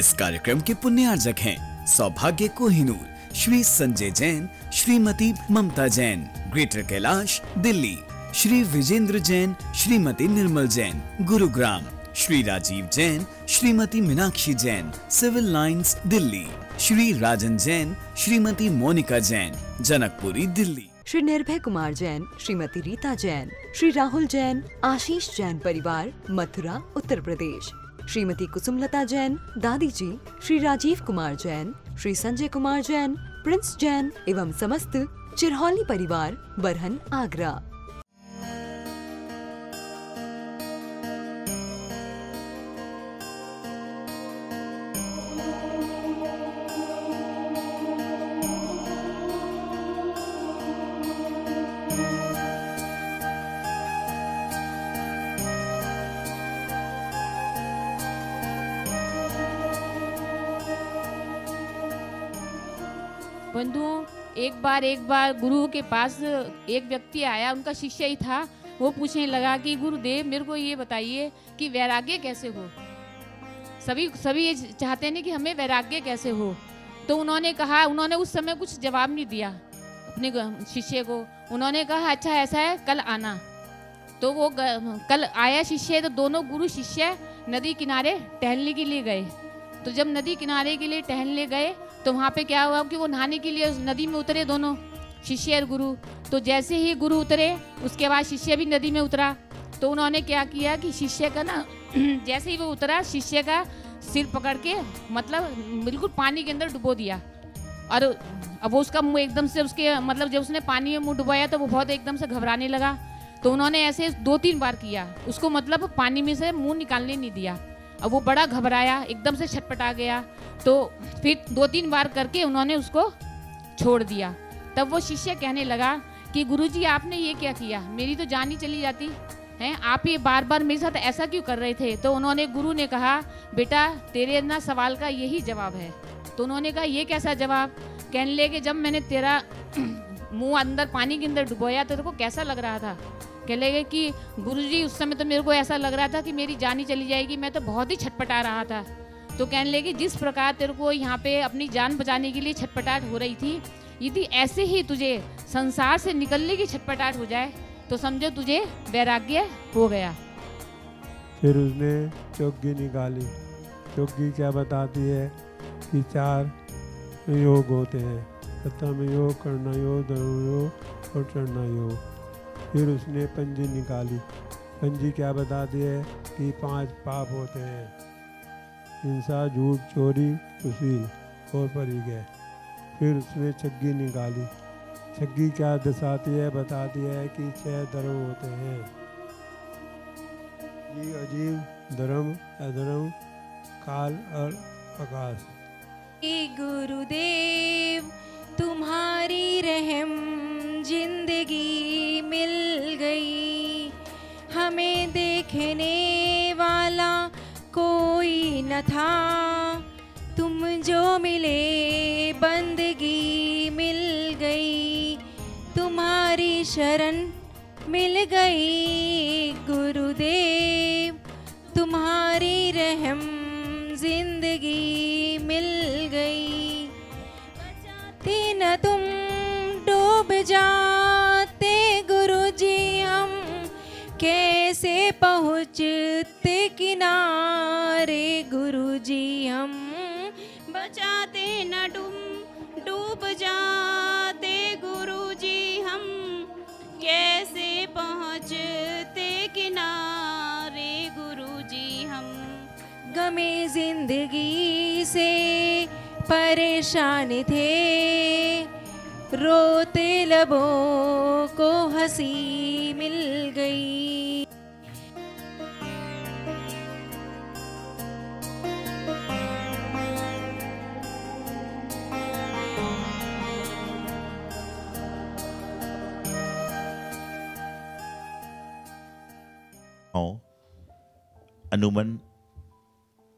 इस कार्यक्रम के पुण्यार्जक हैं सौभाग्य कोहिनूर, Shri Sanjay Jain, Shrimati Mamta Jain, greater Kailash Delhi, Shri Vijendra Jain, Shrimati Nirmal Jain, Gurugram, Shri Rajiv Jain, Shrimati Meenakshi Jain, civil lines Delhi, Shri Rajan Jain, Shrimati Monika Jain, Janakpuri Delhi, Shri Nirbhay Kumar Jain, Shrimati Rita Jain, Shri Rahul Jain, आशीष जैन परिवार, मथुरा उत्तर प्रदेश, श्रीमती कुसुमलता जैन, दादी जी, श्री राजीव कुमार जैन, श्री संजय कुमार जैन, प्रिंस जैन एवं समस्त चिरहौली परिवार, बरहन आगरा। बंधुओं, एक बार गुरु के पास एक व्यक्ति आया, उनका शिष्य ही था। वो पूछने लगा कि गुरुदेव मेरे को ये बताइए कि वैराग्य कैसे हो। सभी ये चाहते हैं कि हमें वैराग्य कैसे हो। तो उन्होंने उस समय कुछ जवाब नहीं दिया अपने शिष्य को। उन्होंने कहा अच्छा ऐसा है, कल आना। तो वो कल आया शिष्य। तो दोनों गुरु शिष्य नदी किनारे टहलने के लिए गए। तो जब नदी किनारे के लिए टहलने गए तो वहाँ पे क्या हुआ कि वो नहाने के लिए नदी में उतरे, दोनों शिष्य और गुरु। तो जैसे ही गुरु उतरे उसके बाद शिष्य भी नदी में उतरा। तो उन्होंने क्या किया कि शिष्य का ना जैसे ही वो उतरा, शिष्य का सिर पकड़ के मतलब बिल्कुल पानी के अंदर डुबो दिया। और अब वो उसका मुँह एकदम से उसके मतलब जब उसने पानी में मुँह डुबाया तो वो बहुत एकदम से घबराने लगा। तो उन्होंने ऐसे 2-3 बार किया, उसको मतलब पानी में से मुँह निकालने नहीं दिया। अब वो बड़ा घबराया, एकदम से छटपटा गया। तो फिर 2-3 बार करके उन्होंने उसको छोड़ दिया। तब वो शिष्य कहने लगा कि गुरुजी आपने ये क्या किया, मेरी तो जान ही चली जाती है, आप ये बार बार मेरे साथ ऐसा क्यों कर रहे थे। तो गुरु ने कहा बेटा तेरे ना सवाल का यही जवाब है। तो उन्होंने कहा ये कैसा जवाब। कहने लगे जब मैंने तेरा मुँह अंदर पानी के अंदर डुबोया तो तेरे को कैसा लग रहा था। कह लगे कि गुरुजी उस समय तो मेरे को ऐसा लग रहा था कि मेरी जान ही चली जाएगी, मैं तो बहुत ही छटपटा रहा था। तो कहने लगे जिस प्रकार तेरे को यहाँ पे अपनी जान बचाने के लिए छटपटाहट हो रही थी, यदि ऐसे ही तुझे संसार से निकलने की छटपटाहट हो जाए तो समझो तुझे वैराग्य हो गया। फिर उसने चौकी निकाली। चौकी क्या बताती है कि 4 योग होते हैं, प्रथम योग, कर्ण योग, धर्म योग और चरण योग। फिर उसने पंजी निकाली। पंजी क्या बताती है कि 5 पाप होते हैं, हिंसा, झूठ, चोरी, कुशील और परिग्रह। फिर उसने छग्गी निकाली। छग्गी क्या दर्शाती है, बताती है कि 6 धर्म होते हैं, जीव, अजीव, धर्म, अधर्म, काल और आकाश। गुरुदेव तुम्हारी रहम जिंदगी मिल गई, हमें देखने वाला कोई न था, तुम जो मिले बंदगी मिल गई, तुम्हारी शरण मिल गई। गुरुदेव तुम्हारी रहम जिंदगी मिल गई, बचाते न तुम डूब जाते गुरुजी, हम कैसे पहुँचते किनारे गुरुजी, हम बचाते न डूब जाते गुरुजी, हम कैसे पहुँचते किनारे गुरुजी, हम गमे जिंदगी से परेशान थे, रोते लबों को हंसी मिल गई। अनुमन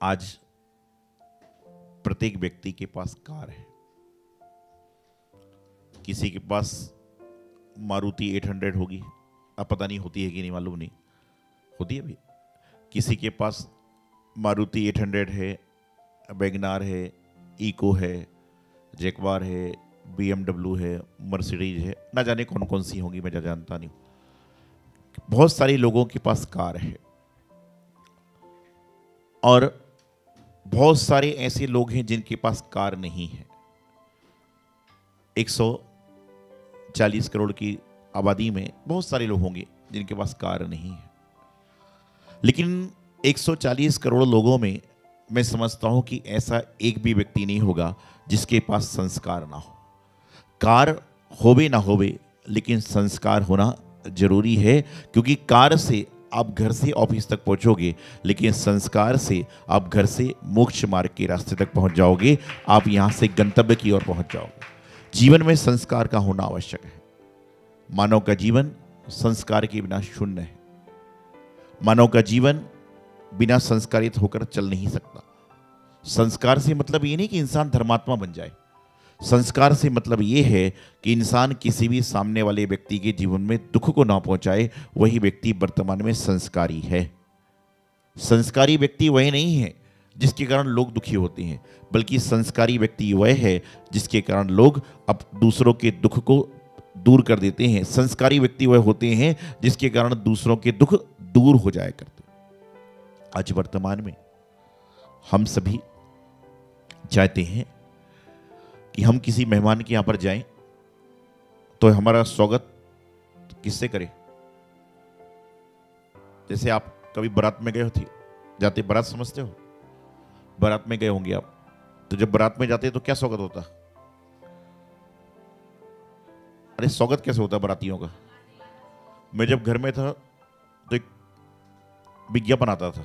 आज प्रत्येक व्यक्ति के पास कार है। किसी के पास मारुति 800 होगी, अब पता नहीं होती है कि नहीं, मालूम नहीं, होती है भी। किसी के पास मारुति 800 है, वैगनार है, इको है, जैगवार है, BMW है, मर्सिडीज है, ना जाने कौन कौन सी होंगी, मैं जानता नहीं। बहुत सारे लोगों के पास कार है और बहुत सारे ऐसे लोग हैं जिनके पास कार नहीं है। 140 करोड़ की आबादी में बहुत सारे लोग होंगे जिनके पास कार नहीं है, लेकिन 140 करोड़ लोगों में मैं समझता हूं कि ऐसा एक भी व्यक्ति नहीं होगा जिसके पास संस्कार ना हो। कार होवे ना होवे, लेकिन संस्कार होना जरूरी है, क्योंकि कार से आप घर से ऑफिस तक पहुंचोगे, लेकिन संस्कार से आप घर से मोक्ष मार्ग के रास्ते तक पहुंच जाओगे, आप यहां से गंतव्य की ओर पहुंच जाओगे। जीवन में संस्कार का होना आवश्यक है। मानव का जीवन संस्कार के बिना शून्य है। मानव का जीवन बिना संस्कारित होकर चल नहीं सकता। संस्कार से मतलब ये नहीं कि इंसान धर्मात्मा बन जाए। संस्कार से मतलब ये है कि इंसान किसी भी सामने वाले व्यक्ति के जीवन में दुख को ना पहुंचाए, वही व्यक्ति वर्तमान में संस्कारी है। संस्कारी व्यक्ति वह नहीं है जिसके कारण लोग दुखी होते हैं, बल्कि संस्कारी व्यक्ति वह है जिसके कारण लोग अब दूसरों के दुख को दूर कर देते हैं। संस्कारी व्यक्ति वह होते हैं जिसके कारण दूसरों के दुख दूर हो जाया करते हैं। आज वर्तमान में हम सभी चाहते हैं कि हम किसी मेहमान के यहां पर जाएं तो हमारा स्वागत किससे करें। जैसे आप कभी बारात में गए हो, थी जाते बारात समझते हो, बारात में गए होंगे आप, तो जब बारात में जाते तो क्या स्वागत होता? अरे स्वागत कैसे होता बारातियों का? मैं जब घर में था तो एक विज्ञापन आता था,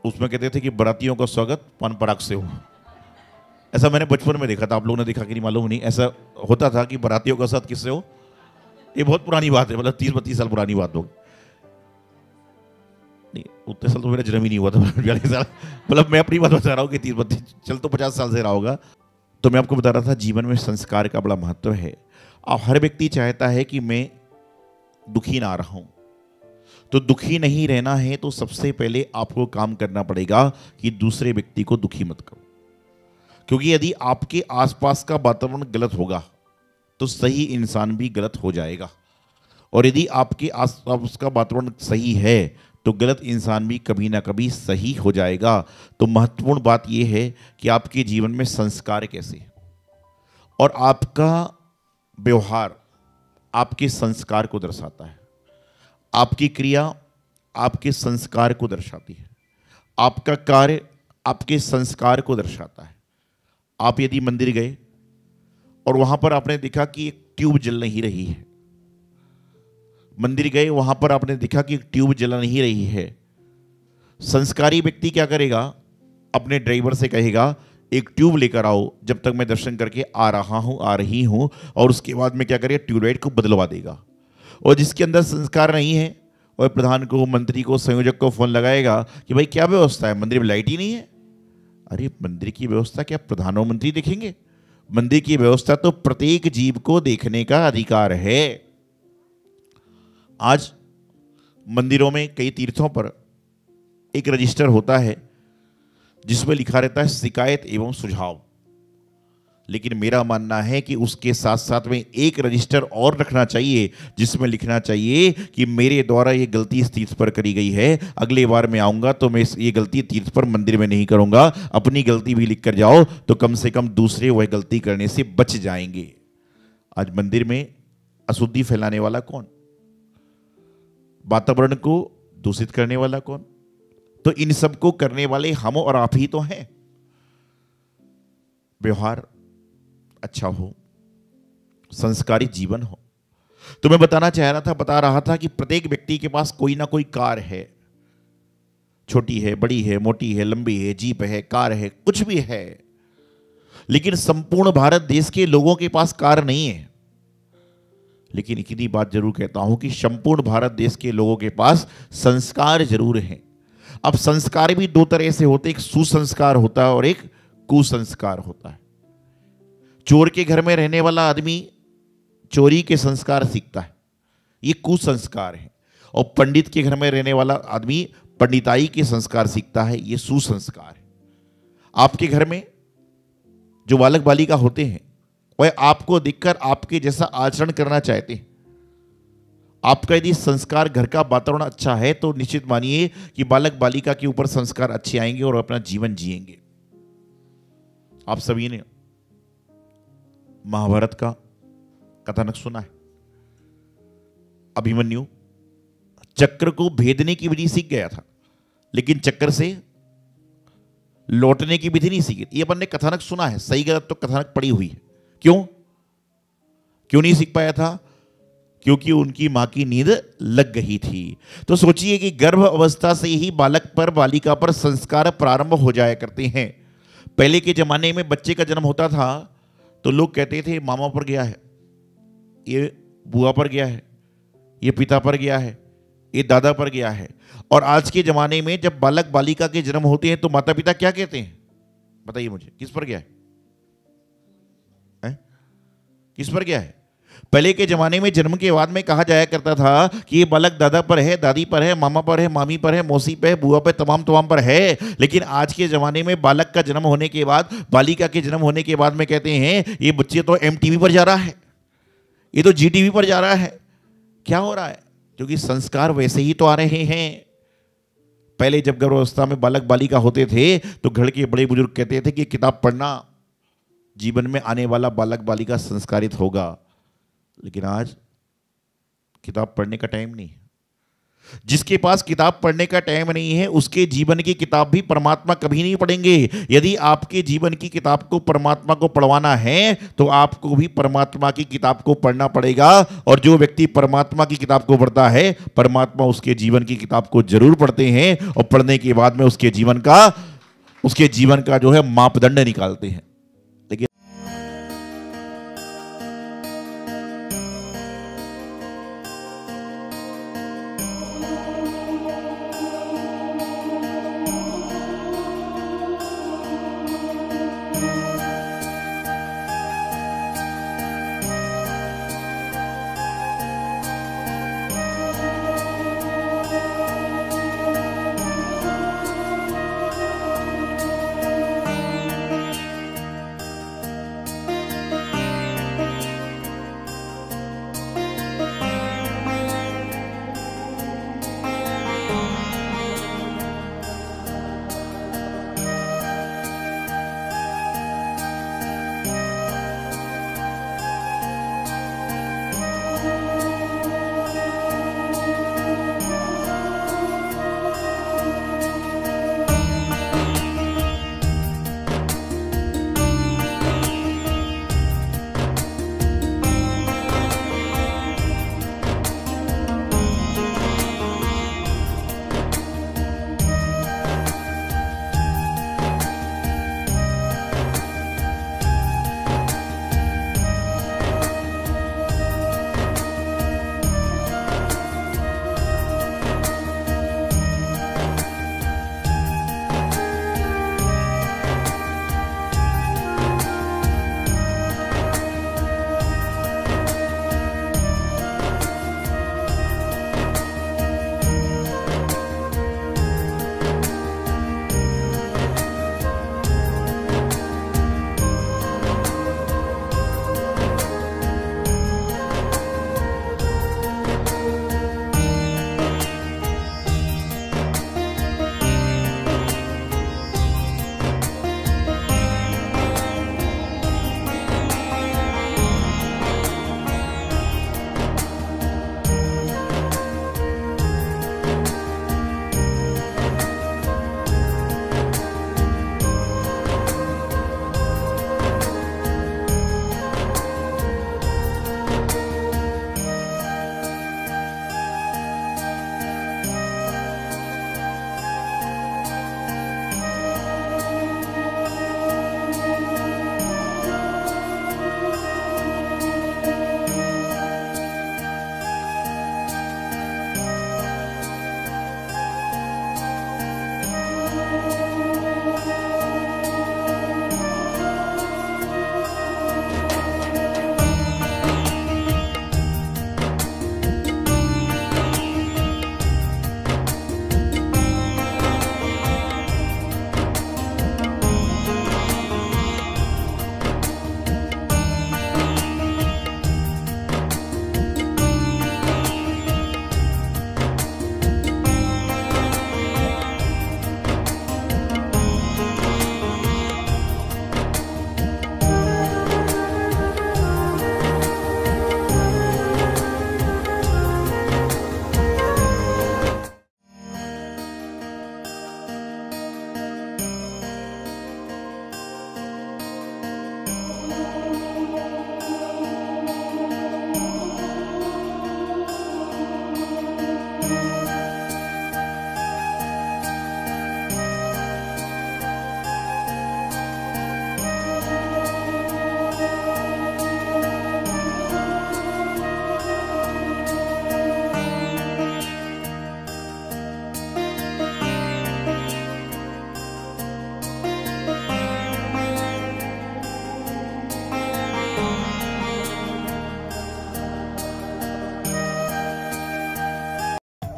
उसमें कहते थे कि बारातियों का स्वागत पान पराग से हो। ऐसा मैंने बचपन में देखा था, आप लोगों ने देखा कि नहीं मालूम नहीं। ऐसा होता था कि बारातियों का साथ किससे हो। ये बहुत पुरानी बात है, मतलब 30-32 साल पुरानी बात होगी। नहीं, उतने साल तो मेरा जन्म ही नहीं हुआ था, 42 साल। मतलब मैं अपनी बात बता रहा हूँ कि 30-32 चल तो 50 साल से रहा होगा। तो मैं आपको बता रहा था जीवन में संस्कार का बड़ा महत्व है। और हर व्यक्ति चाहता है कि मैं दुखी ना रहूं। तो दुखी नहीं रहना है तो सबसे पहले आपको काम करना पड़ेगा कि दूसरे व्यक्ति को दुखी मत करो। क्योंकि यदि आपके आसपास का वातावरण गलत होगा तो सही इंसान भी गलत हो जाएगा, और यदि आपके आसपास का वातावरण सही है तो गलत इंसान भी कभी ना कभी सही हो जाएगा। तो महत्वपूर्ण बात यह है कि आपके जीवन में संस्कार कैसे, और आपका व्यवहार आपके संस्कार को दर्शाता है। आपकी क्रिया आपके संस्कार को दर्शाती है। आपका कार्य आपके संस्कार को दर्शाता है। आप यदि मंदिर गए और वहां पर आपने देखा कि एक ट्यूब जल नहीं रही है, मंदिर गए वहां पर आपने देखा कि एक ट्यूब जल नहीं रही है, संस्कारी व्यक्ति क्या करेगा? अपने ड्राइवर से कहेगा एक ट्यूब लेकर आओ, जब तक मैं दर्शन करके आ रहा हूं, आ रही हूं, और उसके बाद में क्या करेगा? ट्यूबलाइट को बदलवा देगा। और जिसके अंदर संस्कार नहीं है और प्रधान को, मंत्री को, संयोजक को फोन लगाएगा कि भाई क्या व्यवस्था है, मंदिर में लाइट ही नहीं है। अरे मंदिर की व्यवस्था क्या प्रधानमंत्री देखेंगे? मंदिर की व्यवस्था तो प्रत्येक जीव को देखने का अधिकार है। आज मंदिरों में कई तीर्थों पर एक रजिस्टर होता है जिसमें लिखा रहता है शिकायत एवं सुझाव, लेकिन मेरा मानना है कि उसके साथ साथ में एक रजिस्टर और रखना चाहिए जिसमें लिखना चाहिए कि मेरे द्वारा ये गलती इस तीर्थ पर करी गई है, अगले बार मैं आऊंगा तो मैं ये गलती तीर्थ पर मंदिर में नहीं करूंगा। अपनी गलती भी लिख कर जाओ तो कम से कम दूसरे वह गलती करने से बच जाएंगे। आज मंदिर में अशुद्धि फैलाने वाला कौन? वातावरण को दूषित करने वाला कौन? तो इन सब को करने वाले हम और आप ही तो हैं। व्यवहार अच्छा हो, संस्कारी जीवन हो। तो मैं बता रहा था कि प्रत्येक व्यक्ति के पास कोई ना कोई कार है, छोटी है, बड़ी है, मोटी है, लंबी है, जीप है, कार है, कुछ भी है, लेकिन संपूर्ण भारत देश के लोगों के पास कार नहीं है। लेकिन इतनी बात जरूर कहता हूं कि संपूर्ण भारत देश के लोगों के पास संस्कार जरूर हैं। अब संस्कार भी दो तरह से होते हैं, एक सुसंस्कार होता है और एक कुसंस्कार होता है। चोर के घर में रहने वाला आदमी चोरी के संस्कार सीखता है, ये कुसंस्कार है, और पंडित के घर में रहने वाला आदमी पंडिताई के संस्कार सीखता है, ये सुसंस्कार है। आपके घर में जो बालक बालिका होते हैं वह आपको देखकर आपके जैसा आचरण करना चाहते हैं। आपका यदि संस्कार, घर का वातावरण अच्छा है तो निश्चित मानिए कि बालक बालिका के ऊपर संस्कार अच्छे आएंगे और अपना जीवन जिएंगे। आप सभी ने महाभारत का कथानक सुना है। अभिमन्यु चक्र को भेदने की विधि सीख गया था, लेकिन चक्र से लौटने की विधि नहीं सीखी। ये अपन ने कथानक सुना है, सही गलत तो कथानक पड़ी हुई है। क्यों नहीं सीख पाया था? क्योंकि उनकी मां की नींद लग गई थी। तो सोचिए कि गर्भ अवस्था से ही बालक पर, बालिका पर संस्कार प्रारंभ हो जाया करते हैं। पहले के जमाने में बच्चे का जन्म होता था तो लोग कहते थे मामा पर गया है, ये बुआ पर गया है, ये पिता पर गया है, ये दादा पर गया है। और आज के जमाने में जब बालक बालिका के जन्म होते हैं तो माता पिता क्या कहते हैं? बताइए मुझे, किस पर गया है? किस पर गया है? पहले के जमाने में जन्म के बाद में कहा जाया करता था कि ये बालक दादा पर है, दादी पर है, मामा पर है, मामी पर है, मौसी पर है, बुआ पर, तमाम पर है। लेकिन आज के जमाने में बालक का जन्म होने के बाद, बालिका के जन्म होने के बाद में कहते हैं ये बच्चे तो MTV पर जा रहा है, ये तो GTV पर जा रहा है। क्या हो रहा है? क्योंकि संस्कार वैसे ही तो आ रहे हैं। पहले जब गर्भावस्था में बालक बालिका होते थे तो घर के बड़े बुजुर्ग कहते थे कि किताब पढ़ना, जीवन में आने वाला बालक बालिका संस्कारित होगा। लेकिन आज किताब पढ़ने का टाइम नहीं है। जिसके पास किताब पढ़ने का टाइम नहीं है उसके जीवन की किताब भी परमात्मा कभी नहीं पढ़ेंगे। यदि आपके जीवन की किताब को परमात्मा को पढ़वाना है तो आपको भी परमात्मा की किताब को पढ़ना पड़ेगा। और जो व्यक्ति परमात्मा की किताब को पढ़ता है, परमात्मा उसके जीवन की किताब को जरूर पढ़ते हैं और पढ़ने के बाद में उसके जीवन का जो है मापदंड निकालते हैं।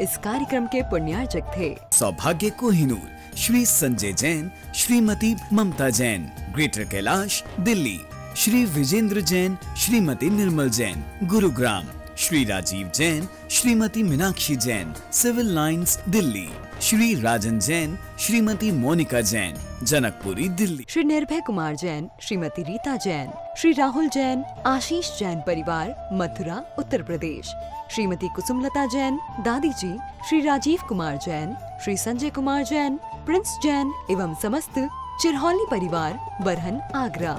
इस कार्यक्रम के पुण्यार्चक थे सौभाग्य कोहिनूर, Shri Sanjay Jain, Shrimati Mamta Jain, greater Kailash, Delhi. Shri Vijendra Jain, Shrimati Nirmal Jain, Gurugram. Shri Rajiv Jain, Shrimati Meenakshi Jain, civil lines, Delhi. Shri Rajan Jain, Shrimati Monika Jain, Janakpuri, Delhi. Shri Nirbhay Kumar Jain, Shrimati Rita Jain, Shri Rahul Jain, आशीष जैन परिवार, मथुरा, उत्तर प्रदेश। श्रीमती कुसुमलता जैन, दादी जी, श्री राजीव कुमार जैन, श्री संजय कुमार जैन, प्रिंस जैन एवं समस्त चिरहौली परिवार, बरहन, आगरा।